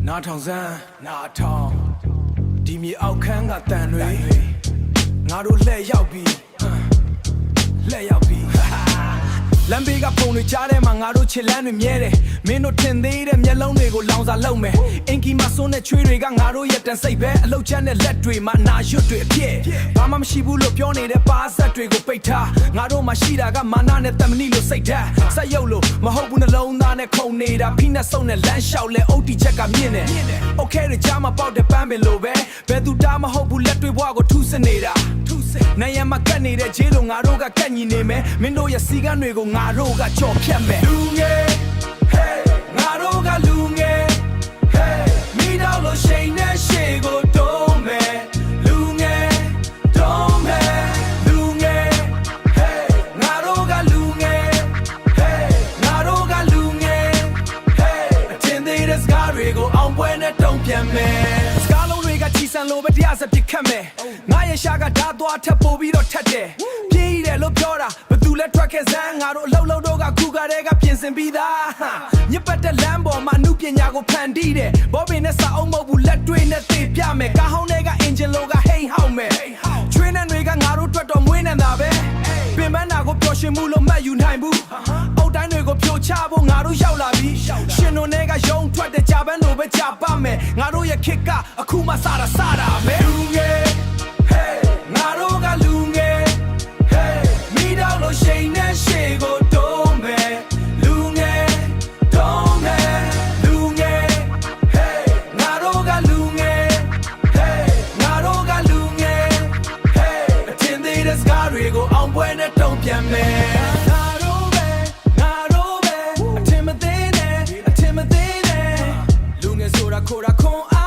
နာထောင်စမ်းနာထောင်ဒီမြေအောက်ခန်းကတန်တွေငါတို့လှည့်ရောက်ပြီးလှည့်ရောက်ပြီးလမ်းဘေးကပုံတွေကြားထဲမှာငါတို့ချစ်လန်းတွေမြဲတယ်မင်းတို့ထင်သေးတဲ့မျက်လုံးတွေကိုလောင်စာလုံမယ်အင်ကီမှာစွန်းတဲ့ချွေးတွေကငါတို့ရဲ့တန်စိတ်ပဲအလုတ်ချမ်းတဲ့လက်တွေမှာနာရွတ်တွေအဖြစ်ဘာမှမရှိဘူးလို့ပြောနေတဲ့ပါဆက်တွေကိုပိတ်ထားငါတို့မှာရှိတာကမာနနဲ့တမဏိလို့စိတ်ဓာတ်ဆက်ရုပ်လို့မဟုတ်ဘူးနှလုံးသားနဲ့ခုန်နေတာဖိနဲ့ဆုံနဲ့လမ်းလျှောက်လဲအုတ်တီချက်ကမြင့်နေ Okay တွေကြားမှာပေါက်တဲ့ပန်းပင်လိုပဲဘယ်သူတားမဟုတ်ဘူးလက်တွေဘွားကိုထုစစ်နေတာနိုင်ရမှာကတ်နေတဲ့ဂျေးတို့ငါတို့ကကတ်ညီနေမယ်မင်းတို့ရဲ့စီကန်းတွေကိုငါတို့ကကြော်ဖြတ်မယ်လူငယ် Hey ငါတို့ကလူငယ် Hey မိတော့လို့ရှိန်နဲ့ရှေ့ကိုတုံးမယ်လူငယ်တုံးမယ်လူငယ် Hey ငါတို့ကလူငယ် Hey ငါတို့ကလူငယ် Hey အတင်းသေးတဲ့စကားတွေကိုအောင်ပွဲနဲ့တုံးပြန်မယ်စကားလုံးတွေကချီဆန်လို့ပဲတရားစပြစ်ခတ်မယ်ငါရဲ့ရှာကဓာတ်သွားထပ်ပို့ပြီးတော့ထက်တယ်ပြေးတယ်လို့ပြောတာဘသူလဲထွက်ခဲ့စမ်းငါတို့အလုံးလုံးတို့ကခုကတဲ့ကပြင်ဆင်ပြီးသားညစ်ပတ်တဲ့လမ်းပေါ်မှာအမှုပညာကိုဖန်တီးတယ်ဘောပင်နဲ့စာအုပ်မဟုတ်ဘူးလက်တွေနဲ့သိပြမယ်ကားဟောင်းတွေက engine လိုက hey ဟောက်မယ်ချွေးနှံတွေကငါတို့တွက်တော့မွေးနေတာပဲပင်ပန်းတာကိုပျော်ရွှင်မှုလို့မှတ်ယူနိုင်ဘူးအုတ်တိုင်းတွေကိုဖြိုချဖို့ငါတို့ရောက်လာပြီရှင်တို့နဲ့ကယုံထွက်တဲ့ဂျပန်တို့ပဲဂျပါမယ်ငါတို့ရဲ့ခစ်ကအခုမှစတာပဲလူငယ် Hey ငါတို့ကလူငယ် Hey မိတော့လို့ရှိန်နဲ့ရှေ့ကိုတုံးမယ်လူငယ်တုံးမယ်လူငယ် Hey ငါတို့ကလူငယ် Hey ငါတို့ကလူငယ် Hey အတင်းသေးတဲ့စကားတွေကိုအောင်ပွဲနဲ့တုံးပြန်မယ်ငါတို့ပဲအထင်မသေးနဲ့လူငယ်ဆိုတာခေါ်တာခွန်